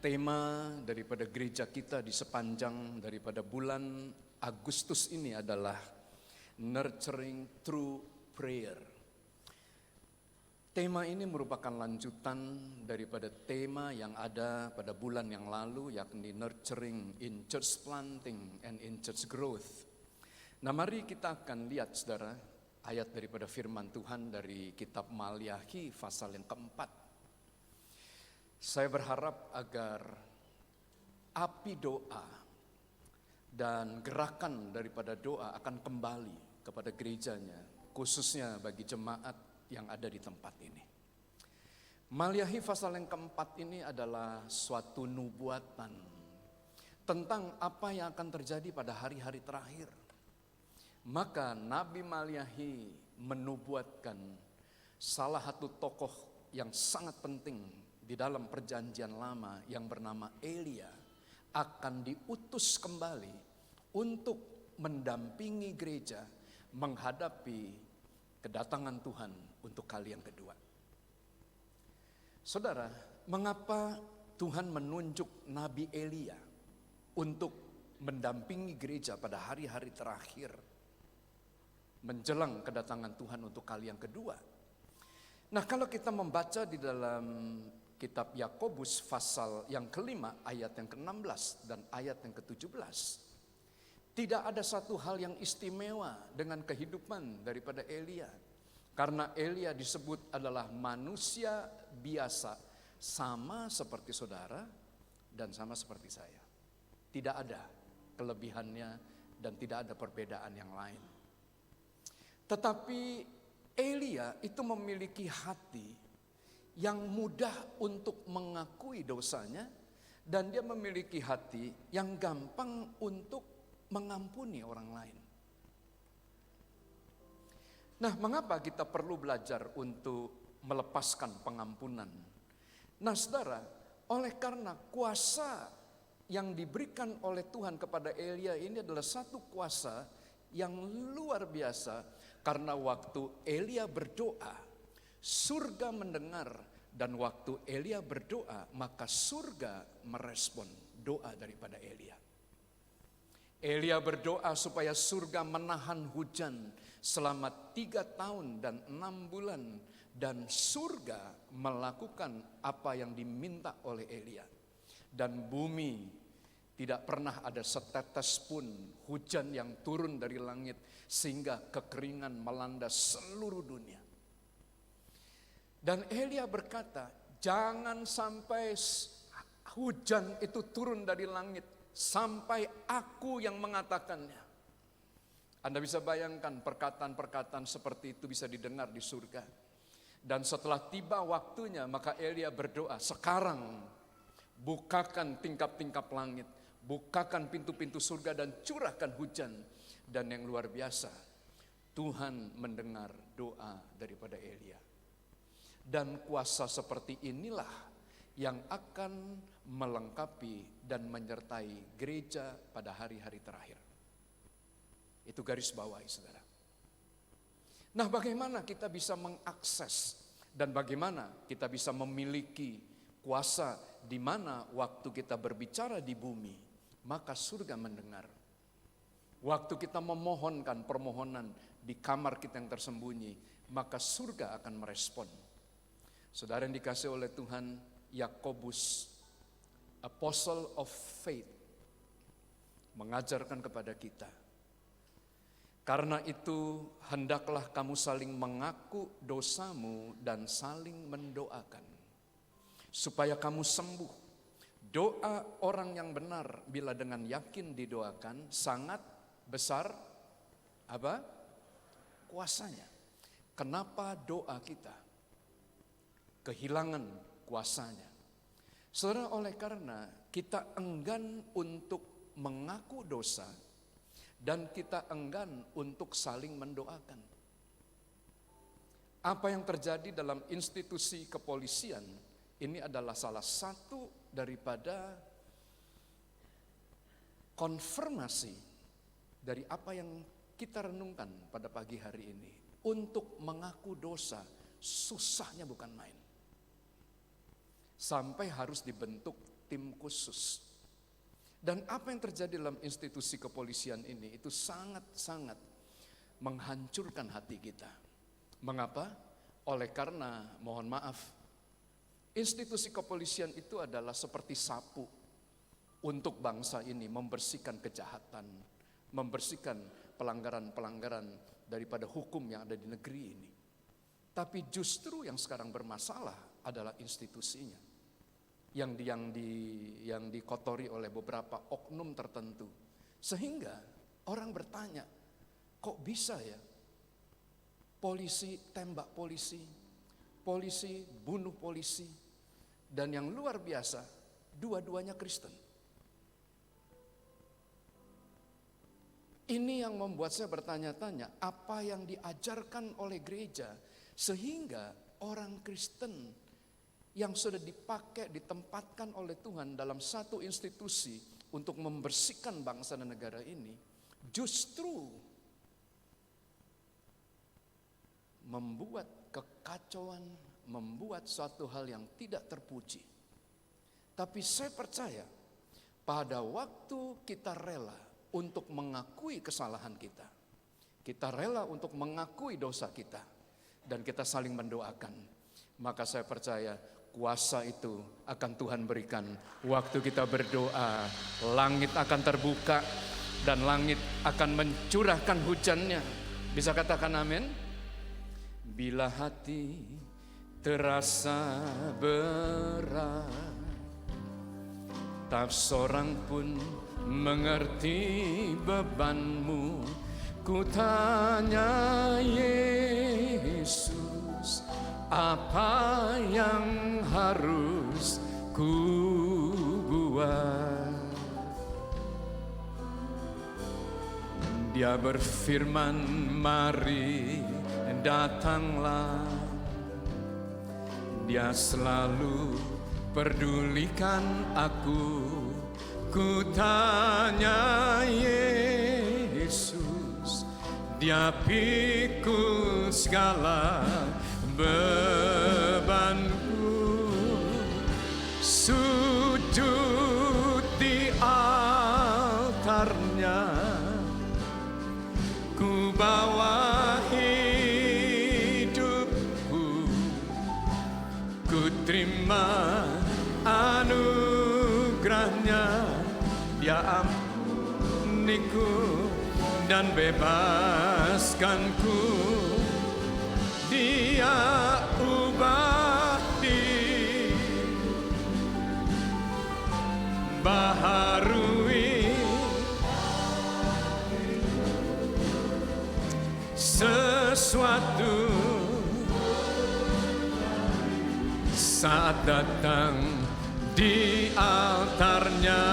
Tema daripada gereja kita di sepanjang daripada bulan Agustus ini adalah Nurturing Through Prayer. Tema ini merupakan lanjutan daripada tema yang ada pada bulan yang lalu, yakni Nurturing in Church Planting and in Church Growth. Nah, mari kita akan lihat, saudara, ayat daripada firman Tuhan dari kitab Maliakhi pasal yang keempat. Saya berharap agar api doa dan gerakan daripada doa akan kembali kepada gerejanya, khususnya bagi jemaat yang ada di tempat ini. Maliakhi pasal yang keempat ini adalah suatu nubuatan tentang apa yang akan terjadi pada hari-hari terakhir. Maka Nabi Maliakhi menubuatkan salah satu tokoh yang sangat penting di dalam perjanjian lama yang bernama Elia akan diutus kembali untuk mendampingi gereja menghadapi kedatangan Tuhan untuk kali yang kedua. Saudara, mengapa Tuhan menunjuk Nabi Elia untuk mendampingi gereja pada hari-hari terakhir menjelang kedatangan Tuhan untuk kali yang kedua? Nah, kalau kita membaca di dalam kitab Yakobus pasal yang kelima ayat yang ke-16 dan ayat yang ke-17, tidak ada satu hal yang istimewa dengan kehidupan daripada Elia. Karena Elia disebut adalah manusia biasa, sama seperti saudara dan sama seperti saya. Tidak ada kelebihannya dan tidak ada perbedaan yang lain. Tetapi Elia itu memiliki hati yang mudah untuk mengakui dosanya, dan dia memiliki hati yang gampang untuk mengampuni orang lain. Nah, mengapa kita perlu belajar untuk melepaskan pengampunan? Nah, saudara, oleh karena kuasa yang diberikan oleh Tuhan kepada Elia ini adalah satu kuasa yang luar biasa, karena waktu Elia berdoa, surga mendengar, dan waktu Elia berdoa, maka surga merespon doa daripada Elia. Elia berdoa supaya surga menahan hujan selama 3 tahun dan 6 bulan, dan surga melakukan apa yang diminta oleh Elia. Dan bumi tidak pernah ada setetes pun hujan yang turun dari langit sehingga kekeringan melanda seluruh dunia. Dan Elia berkata, jangan sampai hujan itu turun dari langit sampai aku yang mengatakannya. Anda bisa bayangkan perkataan-perkataan seperti itu bisa didengar di surga. Dan setelah tiba waktunya, maka Elia berdoa, sekarang bukakan tingkap-tingkap langit, bukakan pintu-pintu surga dan curahkan hujan. Dan yang luar biasa, Tuhan mendengar doa daripada Elia. Dan kuasa seperti inilah yang akan melengkapi dan menyertai gereja pada hari-hari terakhir. Itu garis bawahi, saudara. Nah, bagaimana kita bisa mengakses dan bagaimana kita bisa memiliki kuasa di mana waktu kita berbicara di bumi, maka surga mendengar. Waktu kita memohonkan permohonan di kamar kita yang tersembunyi, maka surga akan merespon. Saudara yang dikasih oleh Tuhan, Yakobus, Apostle of Faith, mengajarkan kepada kita, karena itu hendaklah kamu saling mengaku dosamu dan saling mendoakan, supaya kamu sembuh. Doa orang yang benar bila dengan yakin didoakan sangat besar apa? Kuasanya. Kenapa doa kita kehilangan kuasanya? Saudara, oleh karena kita enggan untuk mengaku dosa dan kita enggan untuk saling mendoakan. Apa yang terjadi dalam institusi kepolisian ini adalah salah satu daripada konfirmasi dari apa yang kita renungkan pada pagi hari ini. Untuk mengaku dosa susahnya bukan main. sampai harus dibentuk tim khusus. Dan apa yang terjadi dalam institusi kepolisian ini itu sangat-sangat menghancurkan hati kita. Mengapa? Oleh karena, mohon maaf, institusi kepolisian itu adalah seperti sapu untuk bangsa ini membersihkan kejahatan, membersihkan pelanggaran-pelanggaran daripada hukum yang ada di negeri ini. Tapi justru yang sekarang bermasalah adalah institusinya yang dikotori oleh beberapa oknum tertentu. Sehingga orang bertanya, kok bisa ya polisi tembak polisi, polisi bunuh polisi, dan yang luar biasa, dua-duanya Kristen. Ini yang membuat saya bertanya-tanya, apa yang diajarkan oleh gereja sehingga orang Kristen yang sudah dipakai, ditempatkan oleh Tuhan dalam satu institusi untuk membersihkan bangsa dan negara ini, justru membuat kekacauan, membuat suatu hal yang tidak terpuji. Tapi saya percaya pada waktu kita rela untuk mengakui kesalahan kita, kita rela untuk mengakui dosa kita, dan kita saling mendoakan, maka saya percaya kuasa itu akan Tuhan berikan. Waktu kita berdoa, langit akan terbuka dan langit akan mencurahkan hujannya. Bisa katakan amin? Bila hati terasa berat, tak seorang pun mengerti bebanmu, ku tanya Yesus, apa yang harus ku buat? Dia berfirman, mari datanglah. Dia selalu pedulikan aku. Ku tanya Yesus, Dia pikul segala bebanku. Sujud di altarnya, ku bawa hidupku, ku terima anugerahnya. Dia ampuniku dan bebaskanku. Dia ubah baharui sesuatu saat datang di altarnya.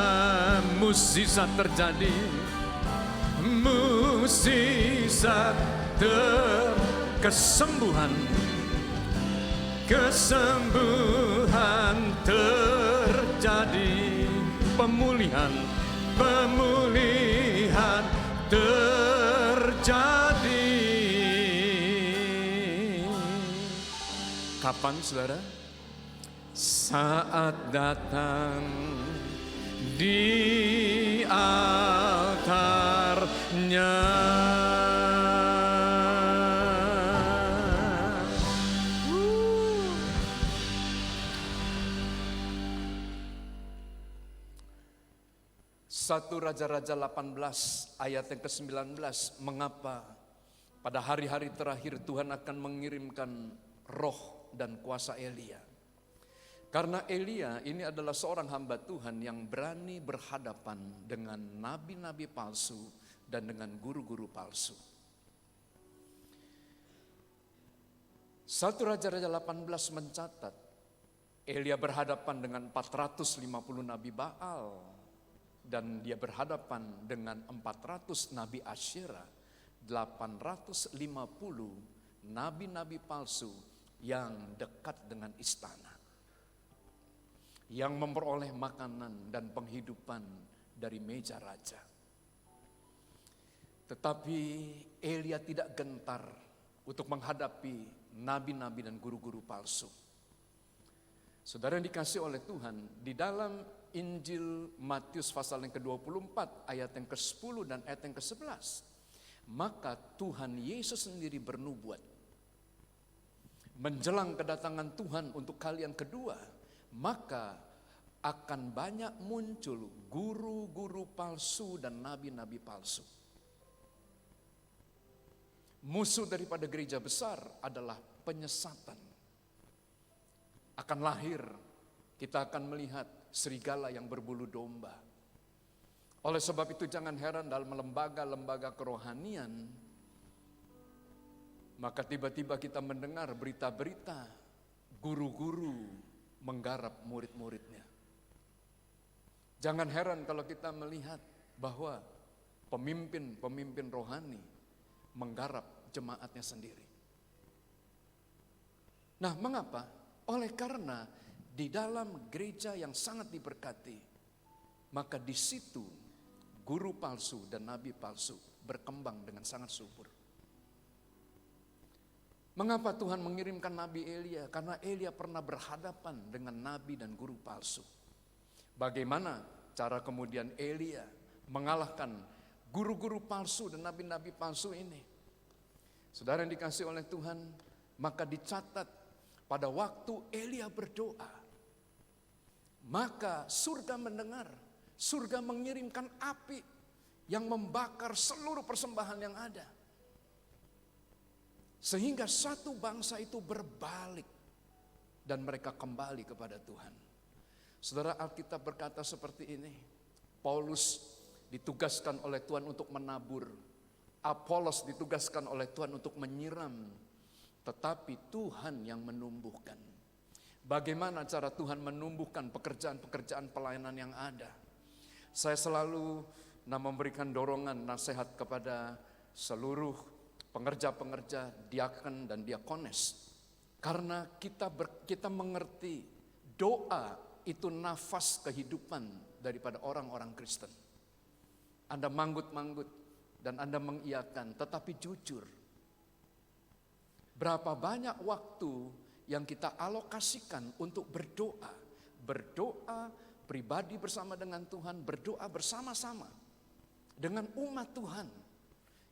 Mukjizat terjadi, mukjizat kesembuhan terjadi, pemulihan terjadi. Kapan, saudara? Saat datang di altarnya. Satu Raja-Raja 18 ayat yang ke-19, mengapa pada hari-hari terakhir Tuhan akan mengirimkan roh dan kuasa Elia? Karena Elia ini adalah seorang hamba Tuhan yang berani berhadapan dengan nabi-nabi palsu dan dengan guru-guru palsu. 1 Raja-Raja 18 mencatat Elia berhadapan dengan 450 nabi Baal, dan dia berhadapan dengan 400 nabi Asyera, 850 nabi-nabi palsu yang dekat dengan istana, yang memperoleh makanan dan penghidupan dari meja raja. Tetapi Elia tidak gentar untuk menghadapi nabi-nabi dan guru-guru palsu. Saudara yang dikasih oleh Tuhan, di dalam Injil Matius pasal yang ke-24, ayat yang ke-10 dan ayat yang ke-11, maka Tuhan Yesus sendiri bernubuat, menjelang kedatangan Tuhan untuk kali yang kedua, maka akan banyak muncul guru-guru palsu dan nabi-nabi palsu. Musuh daripada gereja besar adalah penyesatan. Akan lahir, kita akan melihat serigala yang berbulu domba. Oleh sebab itu jangan heran dalam lembaga-lembaga kerohanian, maka tiba-tiba kita mendengar berita-berita guru-guru menggarap murid-muridnya. Jangan heran kalau kita melihat bahwa pemimpin-pemimpin rohani menggarap jemaatnya sendiri. Nah, mengapa? Oleh karena di dalam gereja yang sangat diberkati, maka di situ guru palsu dan nabi palsu berkembang dengan sangat subur. Mengapa Tuhan mengirimkan Nabi Elia? Karena Elia pernah berhadapan dengan nabi dan guru palsu. Bagaimana cara kemudian Elia mengalahkan guru-guru palsu dan nabi-nabi palsu ini? Saudara yang dikasih oleh Tuhan, maka dicatat pada waktu Elia berdoa, maka surga mendengar, surga mengirimkan api yang membakar seluruh persembahan yang ada. Sehingga satu bangsa itu berbalik dan mereka kembali kepada Tuhan. Saudara, Alkitab berkata seperti ini, Paulus ditugaskan oleh Tuhan untuk menabur, Apolos ditugaskan oleh Tuhan untuk menyiram, tetapi Tuhan yang menumbuhkan. Bagaimana cara Tuhan menumbuhkan pekerjaan-pekerjaan pelayanan yang ada? Saya selalu memberikan dorongan nasihat kepada seluruh pengerja-pengerja, diakon dan diakones. Karena kita mengerti doa itu nafas kehidupan daripada orang-orang Kristen. Anda manggut-manggut dan Anda mengiyakan, tetapi jujur, berapa banyak waktu yang kita alokasikan untuk berdoa. Berdoa pribadi bersama dengan Tuhan, berdoa bersama-sama dengan umat Tuhan.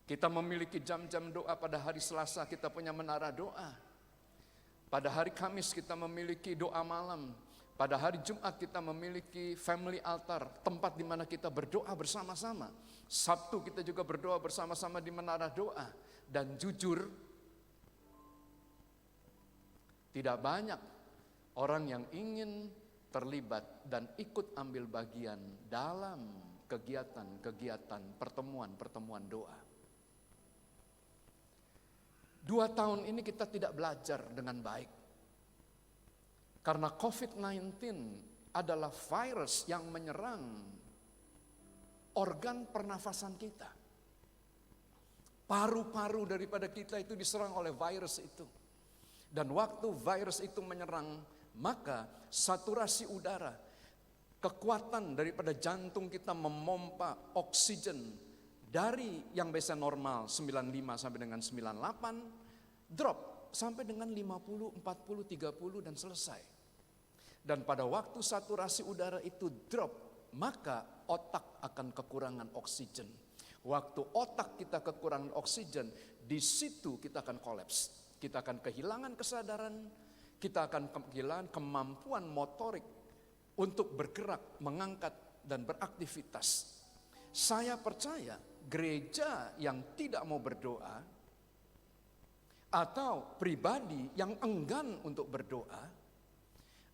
Kita memiliki jam-jam doa. Pada hari Selasa kita punya menara doa. Pada hari Kamis kita memiliki doa malam. Pada hari Jumat kita memiliki family altar, tempat di mana kita berdoa bersama-sama. Sabtu kita juga berdoa bersama-sama di menara doa. Dan jujur, tidak banyak orang yang ingin terlibat dan ikut ambil bagian dalam kegiatan-kegiatan pertemuan-pertemuan doa. 2 tahun ini kita tidak belajar dengan baik. Karena COVID-19 adalah virus yang menyerang organ pernafasan kita. Paru-paru daripada kita itu diserang oleh virus itu. Dan waktu virus itu menyerang, maka saturasi udara, kekuatan daripada jantung kita memompa oksigen dari yang biasa normal 95 sampai dengan 98, drop sampai dengan 50, 40, 30 dan selesai. Dan pada waktu saturasi udara itu drop, maka otak akan kekurangan oksigen. Waktu otak kita kekurangan oksigen, di situ kita akan kolaps. Kita akan kehilangan kesadaran, kita akan kehilangan kemampuan motorik untuk bergerak, mengangkat, dan beraktivitas. Saya percaya gereja yang tidak mau berdoa, atau pribadi yang enggan untuk berdoa,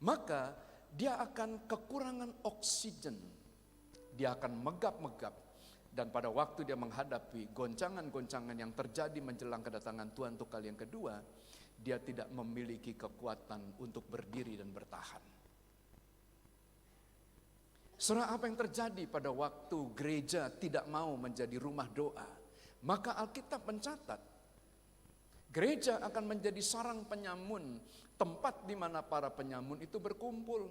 maka dia akan kekurangan oksigen. Dia akan megap-megap. Dan pada waktu dia menghadapi goncangan-goncangan yang terjadi menjelang kedatangan Tuhan untuk kali yang kedua, dia tidak memiliki kekuatan untuk berdiri dan bertahan. Saudara, apa yang terjadi pada waktu gereja tidak mau menjadi rumah doa? Maka Alkitab mencatat, gereja akan menjadi sarang penyamun, tempat di mana para penyamun itu berkumpul.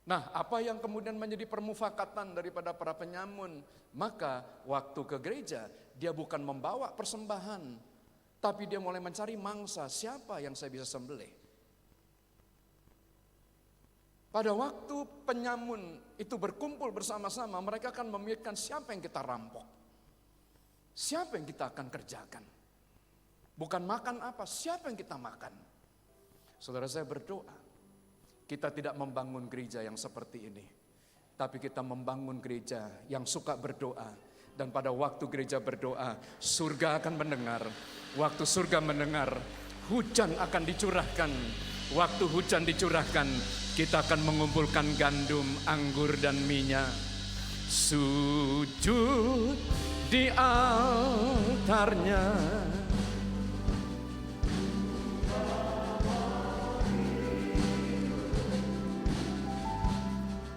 Nah, apa yang kemudian menjadi permufakatan daripada para penyamun? Maka waktu ke gereja, dia bukan membawa persembahan, tapi dia mulai mencari mangsa, siapa yang saya bisa sembelih. Pada waktu penyamun itu berkumpul bersama-sama, mereka akan memikirkan siapa yang kita rampok. Siapa yang kita akan kerjakan. Bukan makan apa, siapa yang kita makan. Saudara, saya berdoa, kita tidak membangun gereja yang seperti ini. Tapi kita membangun gereja yang suka berdoa. Dan pada waktu gereja berdoa, surga akan mendengar. Waktu surga mendengar, hujan akan dicurahkan. Waktu hujan dicurahkan, kita akan mengumpulkan gandum, anggur, dan minyak. Sujud di altarnya.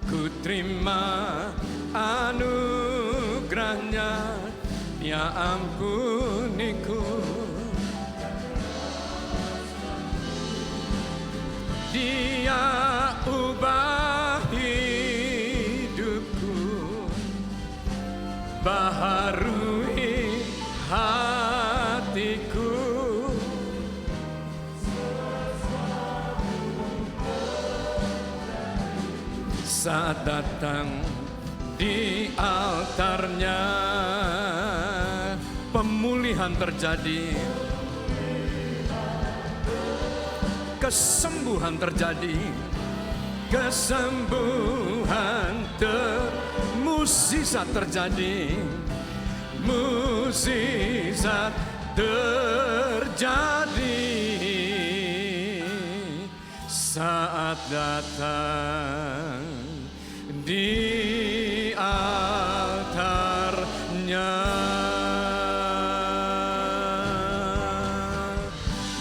Ku terima anugerahnya, Dia ampuniku. Dia ubah hidupku, baharui hatiku. Saat datang di altarnya, pemulihan terjadi. Kesembuhan terjadi, mukjizat terjadi, mukjizat terjadi saat datang di altarnya.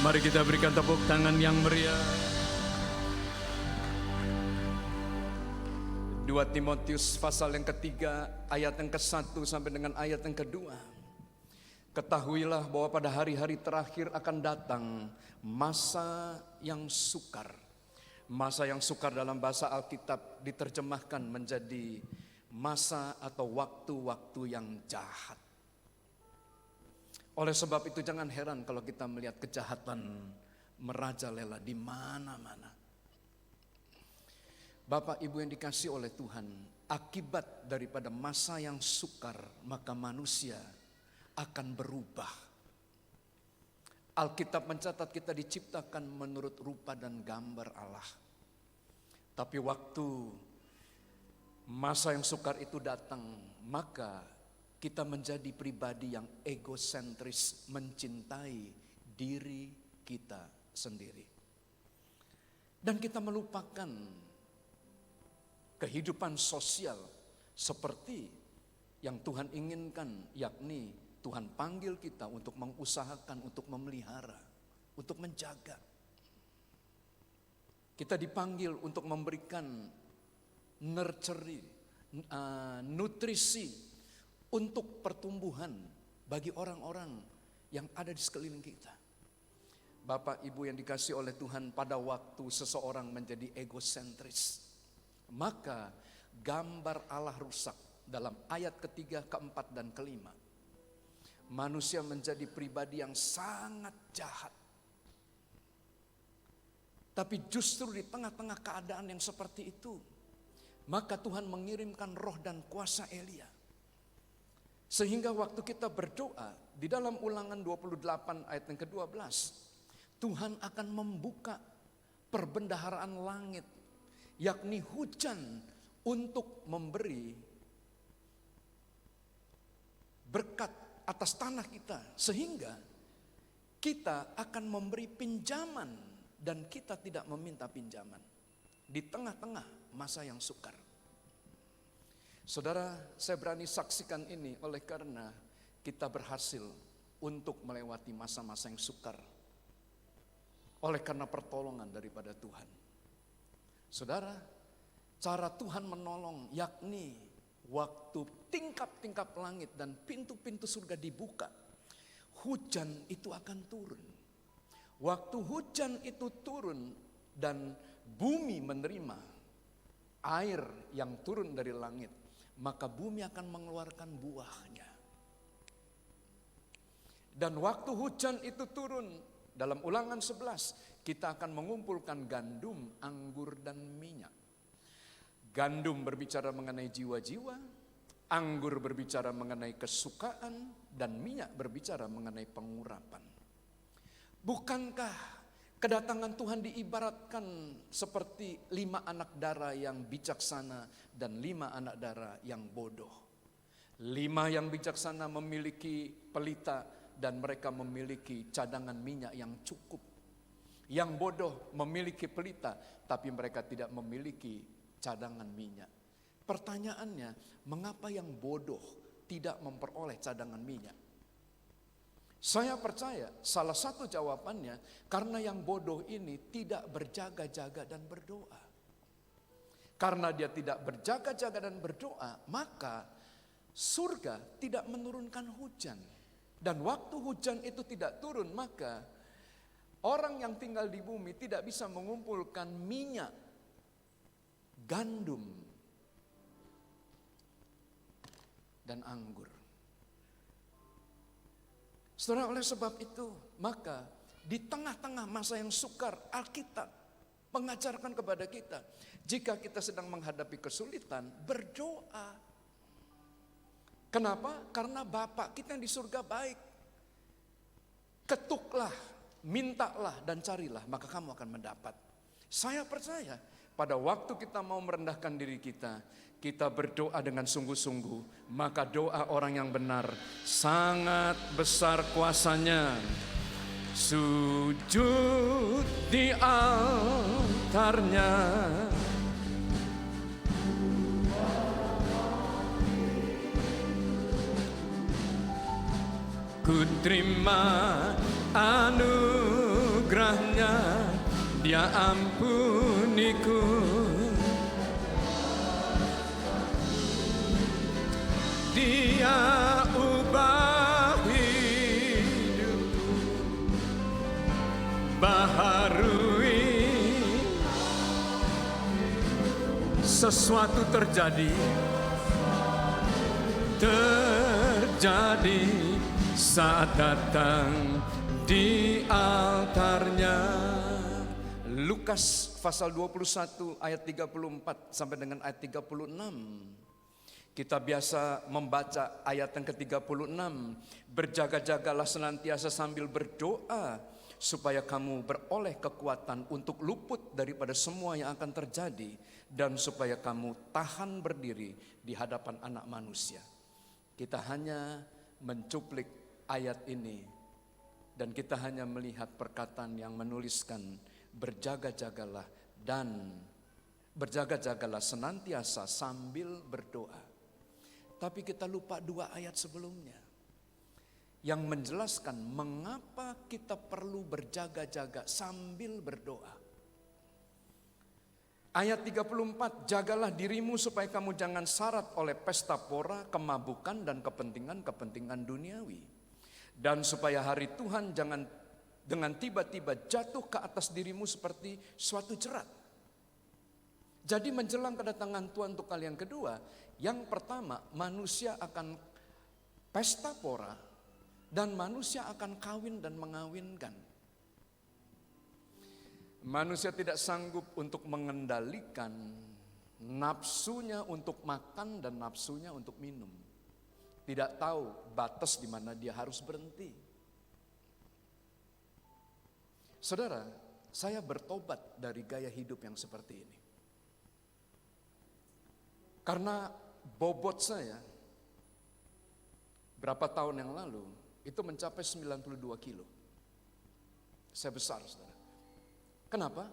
Mari kita berikan tepuk tangan yang meriah. 2 Timotius pasal yang ketiga, ayat yang ke-1 sampai dengan ayat yang ke-2. Ketahuilah bahwa pada hari-hari terakhir akan datang masa yang sukar. Masa yang sukar dalam bahasa Alkitab diterjemahkan menjadi masa atau waktu-waktu yang jahat. Oleh sebab itu jangan heran kalau kita melihat kejahatan merajalela di mana-mana. Bapak Ibu yang dikasihi oleh Tuhan, akibat daripada masa yang sukar, maka manusia akan berubah. Alkitab mencatat kita diciptakan menurut rupa dan gambar Allah. Tapi waktu masa yang sukar itu datang, maka kita menjadi pribadi yang egosentris, mencintai diri kita sendiri. Dan kita melupakan kehidupan sosial seperti yang Tuhan inginkan, yakni Tuhan panggil kita untuk mengusahakan, untuk memelihara, untuk menjaga. Kita dipanggil untuk memberikan nutrisi untuk pertumbuhan bagi orang-orang yang ada di sekeliling kita. Bapak Ibu yang dikasihi oleh Tuhan, pada waktu seseorang menjadi egosentris, maka gambar Allah rusak. Dalam ayat ketiga, keempat, dan kelima, manusia menjadi pribadi yang sangat jahat. Tapi justru di tengah-tengah keadaan yang seperti itu, maka Tuhan mengirimkan roh dan kuasa Elia. Sehingga waktu kita berdoa di dalam Ulangan 28 ayat yang ke-12, Tuhan akan membuka perbendaharaan langit, yakni hujan untuk memberi berkat atas tanah kita. Sehingga kita akan memberi pinjaman dan kita tidak meminta pinjaman di tengah-tengah masa yang sukar. Saudara, saya berani saksikan ini oleh karena kita berhasil untuk melewati masa-masa yang sukar oleh karena pertolongan daripada Tuhan. Saudara, cara Tuhan menolong yakni waktu tingkap-tingkap langit dan pintu-pintu surga dibuka, hujan itu akan turun. Waktu hujan itu turun dan bumi menerima air yang turun dari langit, maka bumi akan mengeluarkan buahnya. Dan waktu hujan itu turun, dalam Ulangan 11, kita akan mengumpulkan gandum, anggur, dan minyak. Gandum berbicara mengenai jiwa-jiwa, anggur berbicara mengenai kesukaan, dan minyak berbicara mengenai pengurapan. Bukankah kedatangan Tuhan diibaratkan seperti 5 anak dara yang bijaksana dan 5 anak dara yang bodoh? 5 yang bijaksana memiliki pelita dan mereka memiliki cadangan minyak yang cukup. Yang bodoh memiliki pelita tapi mereka tidak memiliki cadangan minyak. Pertanyaannya, mengapa yang bodoh tidak memperoleh cadangan minyak? Saya percaya salah satu jawabannya karena yang bodoh ini tidak berjaga-jaga dan berdoa. Karena dia tidak berjaga-jaga dan berdoa, maka surga tidak menurunkan hujan. Dan waktu hujan itu tidak turun, maka orang yang tinggal di bumi tidak bisa mengumpulkan minyak, gandum, dan anggur. Saudara, oleh sebab itu, maka di tengah-tengah masa yang sukar, Alkitab mengajarkan kepada kita, jika kita sedang menghadapi kesulitan, berdoa. Kenapa? Karena Bapa kita yang di surga baik. Ketuklah, mintalah, dan carilah, maka kamu akan mendapat. Saya percaya pada waktu kita mau merendahkan diri kita berdoa dengan sungguh-sungguh, maka doa orang yang benar sangat besar kuasanya. Sujud di altarnya, ku terima anugerahnya, dia ampuniku. Dia ubah hidupku, baharui, sesuatu terjadi saat datang di altarnya. Lukas pasal 21 ayat 34 sampai dengan ayat 36. Kita biasa membaca ayat yang ke-36, berjaga-jagalah senantiasa sambil berdoa supaya kamu beroleh kekuatan untuk luput daripada semua yang akan terjadi dan supaya kamu tahan berdiri di hadapan Anak Manusia. Kita hanya mencuplik ayat ini dan kita hanya melihat perkataan yang menuliskan berjaga-jagalah senantiasa sambil berdoa. Tapi kita lupa 2 ayat sebelumnya yang menjelaskan mengapa kita perlu berjaga-jaga sambil berdoa. Ayat 34, jagalah dirimu supaya kamu jangan syarat oleh pesta pora, kemabukan, dan kepentingan-kepentingan duniawi. Dan supaya hari Tuhan jangan dengan tiba-tiba jatuh ke atas dirimu seperti suatu jerat. Jadi menjelang kedatangan Tuhan untuk kali yang kedua, yang pertama manusia akan pesta pora dan manusia akan kawin dan mengawinkan. Manusia tidak sanggup untuk mengendalikan nafsunya untuk makan dan nafsunya untuk minum. Tidak tahu batas di mana dia harus berhenti. Saudara, saya bertobat dari gaya hidup yang seperti ini. Karena bobot saya berapa tahun yang lalu itu mencapai 92 kilo. Saya besar, saudara. Kenapa?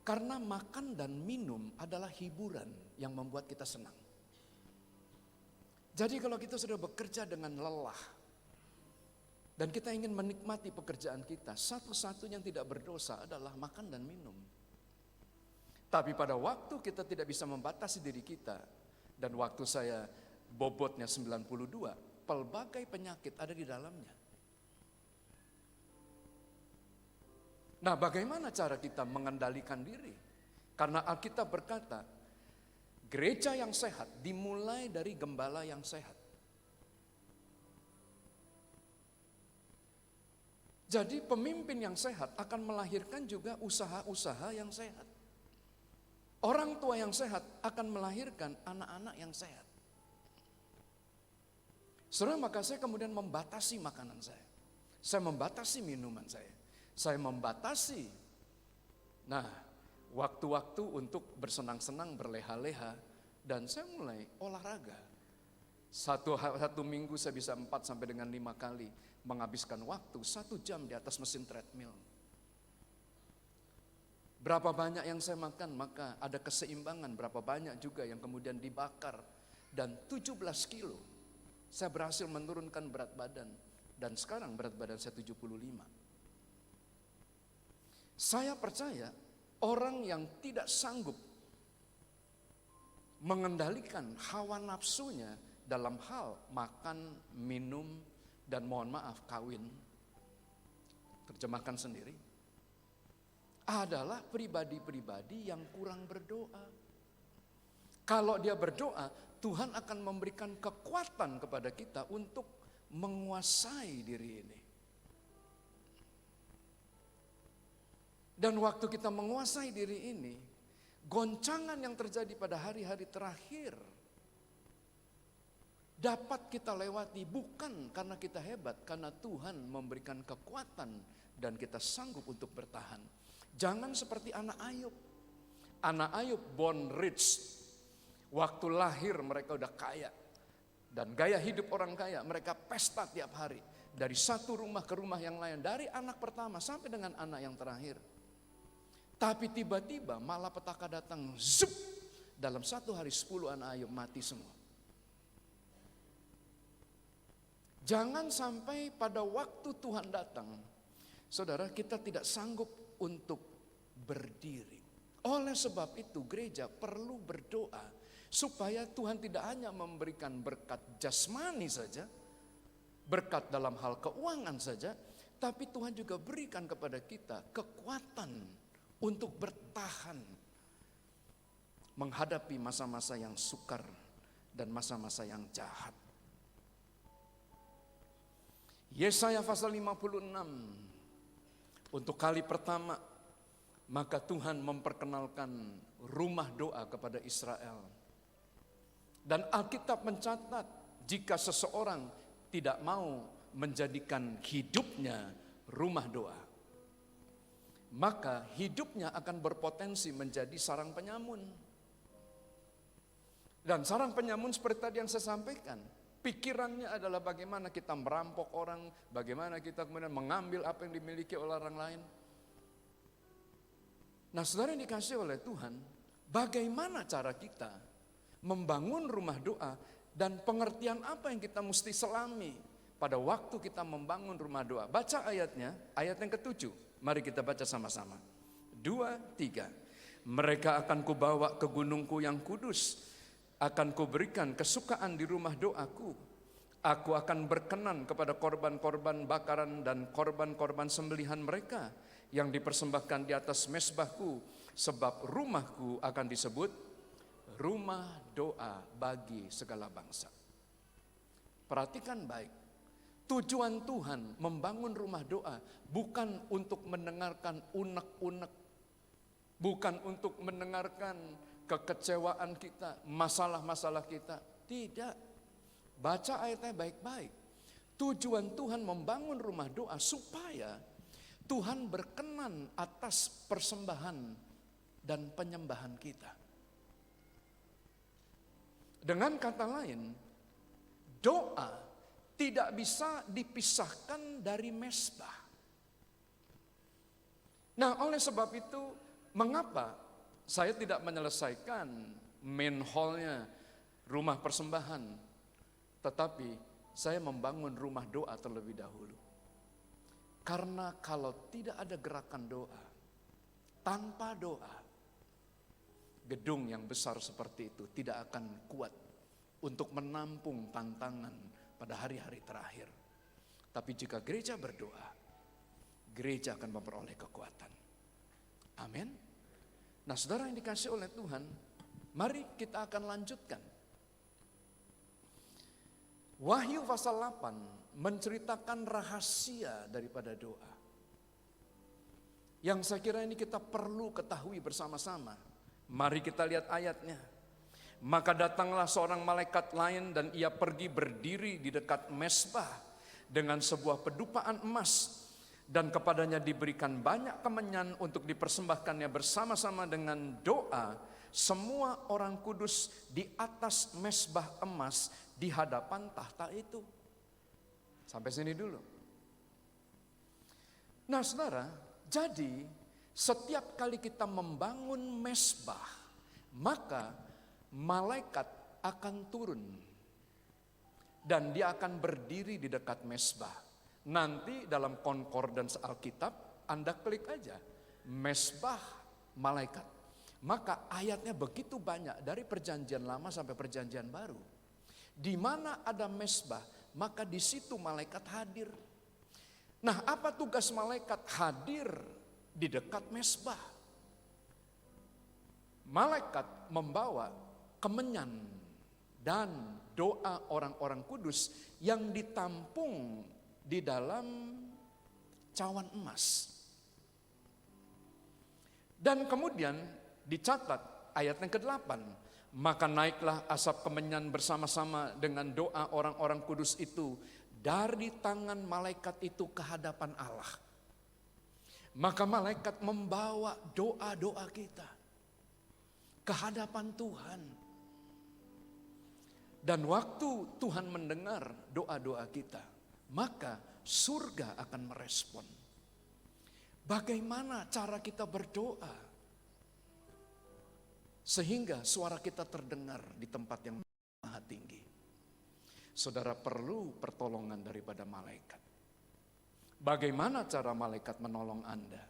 Karena makan dan minum adalah hiburan yang membuat kita senang. Jadi kalau kita sudah bekerja dengan lelah dan kita ingin menikmati pekerjaan kita, satu-satunya yang tidak berdosa adalah makan dan minum. Tapi pada waktu kita tidak bisa membatasi diri kita, dan waktu saya bobotnya 92, pelbagai penyakit ada di dalamnya. Nah, bagaimana cara kita mengendalikan diri? Karena Alkitab berkata, gereja yang sehat dimulai dari gembala yang sehat. Jadi pemimpin yang sehat akan melahirkan juga usaha-usaha yang sehat. Orang tua yang sehat akan melahirkan anak-anak yang sehat. Saudara, maka saya kemudian membatasi makanan saya. Saya membatasi minuman saya. Saya membatasi, waktu-waktu untuk bersenang-senang, berleha-leha. Dan saya mulai olahraga. Satu minggu saya bisa 4 sampai dengan 5 kali menghabiskan waktu 1 jam di atas mesin treadmill. Berapa banyak yang saya makan, maka ada keseimbangan. Berapa banyak juga yang kemudian dibakar. Dan 17 kilo saya berhasil menurunkan berat badan. Dan sekarang berat badan saya 75. Saya percaya orang yang tidak sanggup mengendalikan hawa nafsunya dalam hal makan, minum, dan mohon maaf kawin, terjemahkan sendiri, adalah pribadi-pribadi yang kurang berdoa. Kalau dia berdoa, Tuhan akan memberikan kekuatan kepada kita untuk menguasai diri ini. Dan waktu kita menguasai diri ini, goncangan yang terjadi pada hari-hari terakhir dapat kita lewati bukan karena kita hebat, karena Tuhan memberikan kekuatan dan kita sanggup untuk bertahan. Jangan seperti anak Ayub. Anak Ayub born rich. Waktu lahir mereka udah kaya. Dan gaya hidup orang kaya, mereka pesta tiap hari. Dari satu rumah ke rumah yang lain. Dari anak pertama sampai dengan anak yang terakhir. Tapi tiba-tiba malapetaka datang. Zup! Dalam 1 hari 10 anak Ayub mati semua. Jangan sampai pada waktu Tuhan datang, saudara, kita tidak sanggup untuk berdiri. Oleh sebab itu gereja perlu berdoa supaya Tuhan tidak hanya memberikan berkat jasmani saja, berkat dalam hal keuangan saja, tapi Tuhan juga berikan kepada kita kekuatan untuk bertahan menghadapi masa-masa yang sukar dan masa-masa yang jahat. Yesaya pasal 56. Untuk kali pertama, maka Tuhan memperkenalkan rumah doa kepada Israel. Dan Alkitab mencatat, jika seseorang tidak mau menjadikan hidupnya rumah doa, maka hidupnya akan berpotensi menjadi sarang penyamun. Dan sarang penyamun seperti tadi yang saya sampaikan, pikirannya adalah bagaimana kita merampok orang, bagaimana kita kemudian mengambil apa yang dimiliki oleh orang lain. Nah, saudara yang dikasih oleh Tuhan, bagaimana cara kita membangun rumah doa dan pengertian apa yang kita mesti selami pada waktu kita membangun rumah doa. Baca ayatnya, ayat yang ke-7. Mari kita baca sama-sama. 2, 3. Mereka akan kubawa ke gunungku yang kudus, akan kuberikan kesukaan di rumah doaku. Aku akan berkenan kepada korban-korban bakaran dan korban-korban sembelihan mereka yang dipersembahkan di atas mezbahku, sebab rumahku akan disebut rumah doa bagi segala bangsa. Perhatikan baik, tujuan Tuhan membangun rumah doa bukan untuk mendengarkan unek-unek, bukan untuk mendengarkan kekecewaan kita, masalah-masalah kita. Tidak. Baca ayatnya baik-baik. Tujuan Tuhan membangun rumah doa supaya Tuhan berkenan atas persembahan dan penyembahan kita. Dengan kata lain, doa tidak bisa dipisahkan dari mezbah. Nah, oleh sebab itu, mengapa saya tidak menyelesaikan main hall-nya rumah persembahan, tetapi saya membangun rumah doa terlebih dahulu. Karena kalau tidak ada gerakan doa, tanpa doa, gedung yang besar seperti itu tidak akan kuat untuk menampung tantangan pada hari-hari terakhir. Tapi jika gereja berdoa, gereja akan memperoleh kekuatan. Amin. Nah, saudara yang dikasih oleh Tuhan, mari kita akan lanjutkan. Wahyu pasal 8 menceritakan rahasia daripada doa. Yang saya kira ini kita perlu ketahui bersama-sama. Mari kita lihat ayatnya. Maka datanglah seorang malaikat lain dan ia pergi berdiri di dekat mezbah dengan sebuah pedupaan emas, dan kepadanya diberikan banyak kemenyan untuk dipersembahkannya bersama-sama dengan doa semua orang kudus di atas mezbah emas di hadapan tahta itu. Sampai sini dulu. Nah saudara, jadi setiap kali kita membangun mezbah, maka malaikat akan turun dan dia akan berdiri di dekat mezbah. Nanti dalam concordance Alkitab Anda klik aja mezbah malaikat. Maka ayatnya begitu banyak dari perjanjian lama sampai perjanjian baru. Di mana ada mezbah, maka di situ malaikat hadir. Nah, apa tugas malaikat hadir di dekat mezbah? Malaikat membawa kemenyan dan doa orang-orang kudus yang ditampung di dalam cawan emas. Dan kemudian dicatat ayat yang ke-8, maka naiklah asap kemenyan bersama-sama dengan doa orang-orang kudus itu dari tangan malaikat itu ke hadapan Allah. Maka malaikat membawa doa-doa kita ke hadapan Tuhan. Dan waktu Tuhan mendengar doa-doa kita, maka surga akan merespon. Bagaimana cara kita berdoa sehingga suara kita terdengar di tempat yang maha tinggi? Saudara perlu pertolongan daripada malaikat. Bagaimana cara malaikat menolong Anda?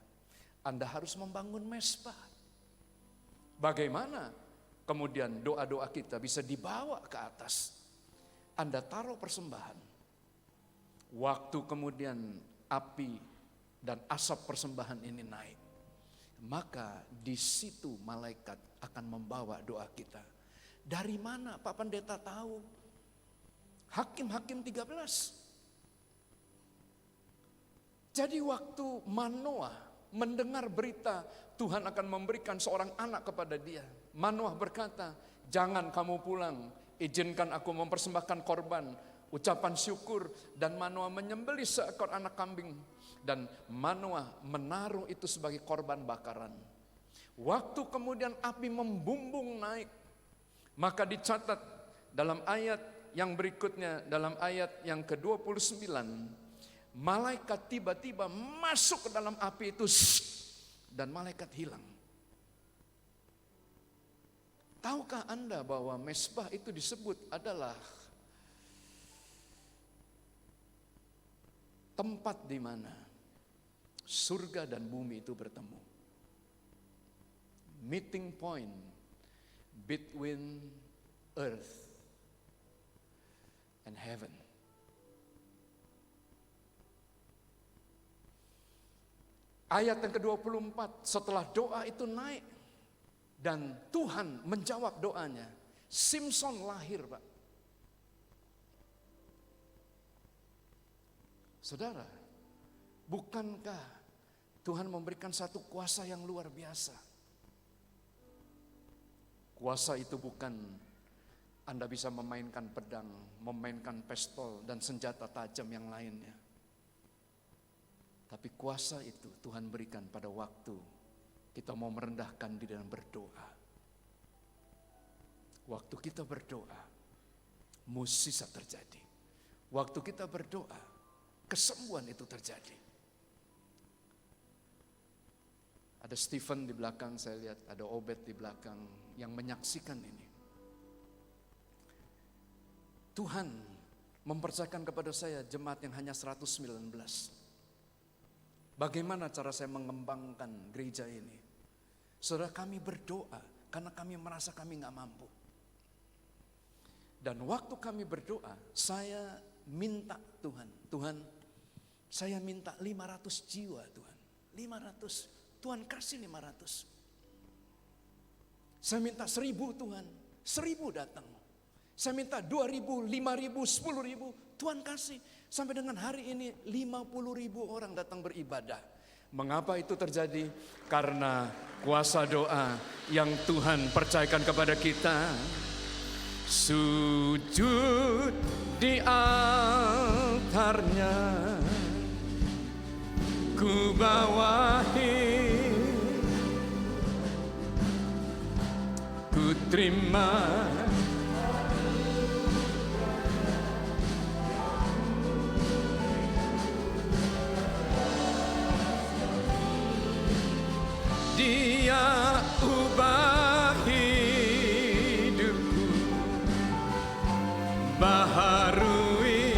Anda harus membangun mezbah. Bagaimana kemudian doa-doa kita bisa dibawa ke atas? Anda taruh persembahan. Waktu kemudian api dan asap persembahan ini naik, maka di situ malaikat akan membawa doa kita. Dari mana Pak Pendeta tahu? Hakim-Hakim 13. Jadi waktu Manoah mendengar berita Tuhan akan memberikan seorang anak kepada dia, Manoah berkata, jangan kamu pulang, izinkan aku mempersembahkan korban, ucapan syukur. Dan Manoah menyembelih seekor anak kambing. Dan Manoah menaruh itu sebagai korban bakaran. Waktu kemudian api membumbung naik, maka dicatat dalam ayat yang berikutnya, dalam ayat yang ke-29, malaikat tiba-tiba masuk ke dalam api itu dan malaikat hilang. Tahukah Anda bahwa mezbah itu disebut adalah tempat di mana surga dan bumi itu bertemu. Meeting point between earth and heaven. Ayat yang ke-24, setelah doa itu naik dan Tuhan menjawab doanya, Simson lahir, Pak. Saudara, bukankah Tuhan memberikan satu kuasa yang luar biasa? Kuasa itu bukan Anda bisa memainkan pedang, memainkan pistol dan senjata tajam yang lainnya. Tapi kuasa itu Tuhan berikan pada waktu kita mau merendahkan diri dan berdoa. Waktu kita berdoa, mukjizat terjadi. Waktu kita berdoa, kesembuhan itu terjadi. Ada Stephen di belakang, saya lihat ada Obed di belakang yang menyaksikan ini. Tuhan mempercayakan kepada saya jemaat yang hanya 119. Bagaimana cara saya mengembangkan gereja ini? Saudara, kami berdoa karena kami merasa kami gak mampu. Dan waktu kami berdoa, saya minta Tuhan, saya minta 500 jiwa Tuhan. 500, Tuhan kasih 500. Saya minta 1000 Tuhan, 1000 datang. Saya minta 2000, 5000, 10.000, Tuhan kasih. Sampai dengan hari ini 50.000 orang datang beribadah. Mengapa itu terjadi? Karena kuasa doa yang Tuhan percayakan kepada kita. Sujud di altarnya, ku bawahi, ku terima Dia ubah hidupku, baharui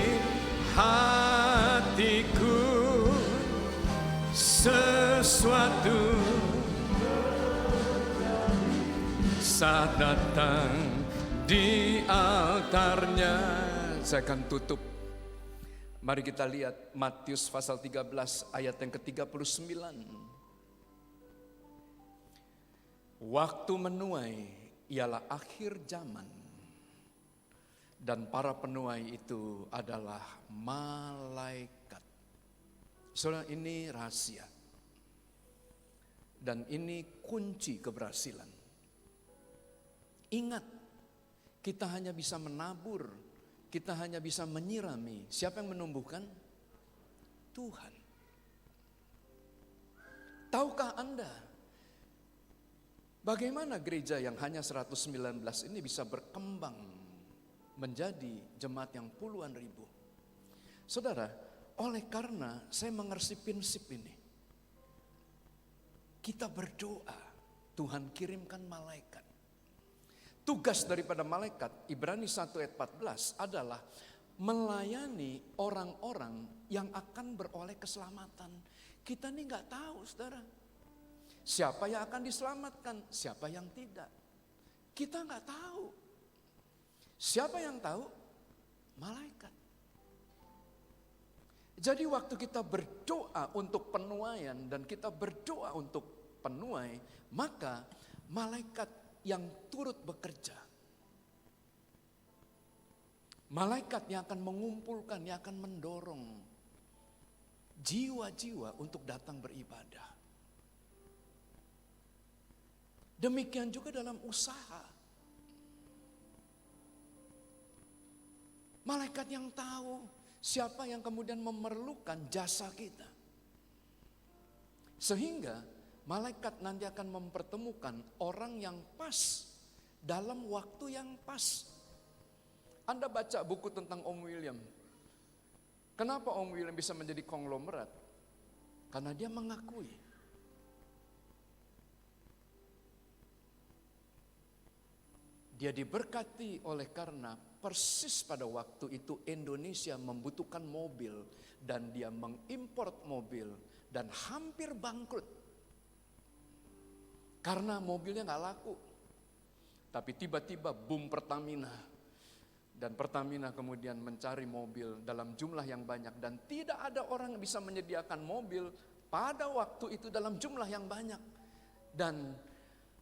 hatiku, sesuatu saat datang di altarnya. Saya akan tutup. Mari kita lihat Matius pasal 13 ayat yang ke-39. Waktu menuai ialah akhir zaman, dan para penuai itu adalah malaikat. Saudara, ini rahasia, dan ini kunci keberhasilan. Ingat, kita hanya bisa menabur, kita hanya bisa menyirami. Siapa yang menumbuhkan? Tuhan. Tahukah Anda bagaimana gereja yang hanya 119 ini bisa berkembang menjadi jemaat yang puluhan ribu? Saudara, oleh karena saya mengerti prinsip ini, kita berdoa, Tuhan kirimkan malaikat. Tugas daripada malaikat, Ibrani 1 ayat 14 adalah melayani orang-orang yang akan beroleh keselamatan. Kita ini gak tahu, saudara, siapa yang akan diselamatkan, siapa yang tidak. Kita nggak tahu. Siapa yang tahu? Malaikat. Jadi waktu kita berdoa untuk penuaian dan kita berdoa untuk penuai, maka malaikat yang turut bekerja. Malaikat yang akan mengumpulkan, yang akan mendorong jiwa-jiwa untuk datang beribadah. Demikian juga dalam usaha. Malaikat yang tahu siapa yang kemudian memerlukan jasa kita. Sehingga malaikat nanti akan mempertemukan orang yang pas dalam waktu yang pas. Anda baca buku tentang Om William. Kenapa Om William bisa menjadi konglomerat? Karena dia mengakui dia diberkati oleh karena persis pada waktu itu Indonesia membutuhkan mobil dan dia mengimport mobil dan hampir bangkrut karena mobilnya gak laku. Tapi tiba-tiba boom Pertamina, dan Pertamina kemudian mencari mobil dalam jumlah yang banyak dan tidak ada orang yang bisa menyediakan mobil pada waktu itu dalam jumlah yang banyak. Dan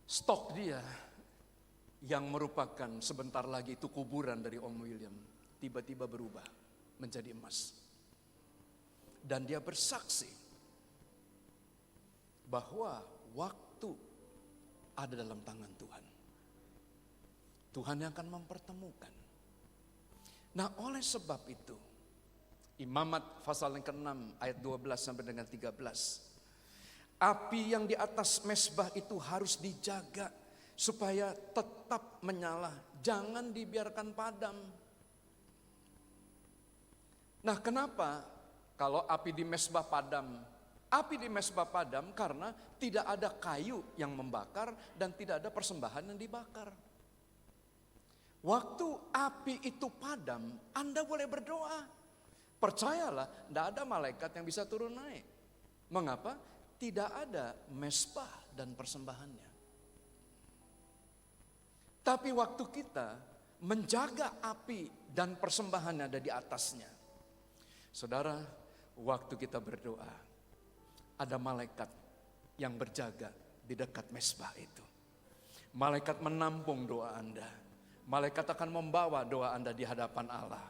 stok dia yang merupakan sebentar lagi itu kuburan dari Om William, tiba-tiba berubah menjadi emas. Dan dia bersaksi bahwa waktu ada dalam tangan Tuhan. Tuhan yang akan mempertemukan. Nah, oleh sebab itu, Imamat pasal yang ke-6 ayat 12 sampai dengan 13. Api yang di atas mezbah itu harus dijaga supaya tetap menyala, jangan dibiarkan padam. Nah, kenapa kalau api di mezbah padam? Api di mezbah padam karena tidak ada kayu yang membakar dan tidak ada persembahan yang dibakar. Waktu api itu padam, Anda boleh berdoa. Percayalah, tidak ada malaikat yang bisa turun naik. Mengapa? Tidak ada mezbah dan persembahannya. Tapi waktu kita menjaga api dan persembahannya ada di atasnya. Saudara, waktu kita berdoa, ada malaikat yang berjaga di dekat mezbah itu. Malaikat menampung doa Anda. Malaikat akan membawa doa Anda di hadapan Allah.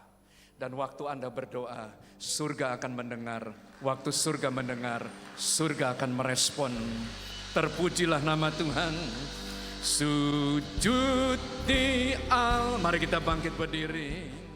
Dan waktu Anda berdoa, surga akan mendengar. Waktu surga mendengar, surga akan merespon. Terpujilah nama Tuhan. Sujud di al. Mari kita bangkit berdiri.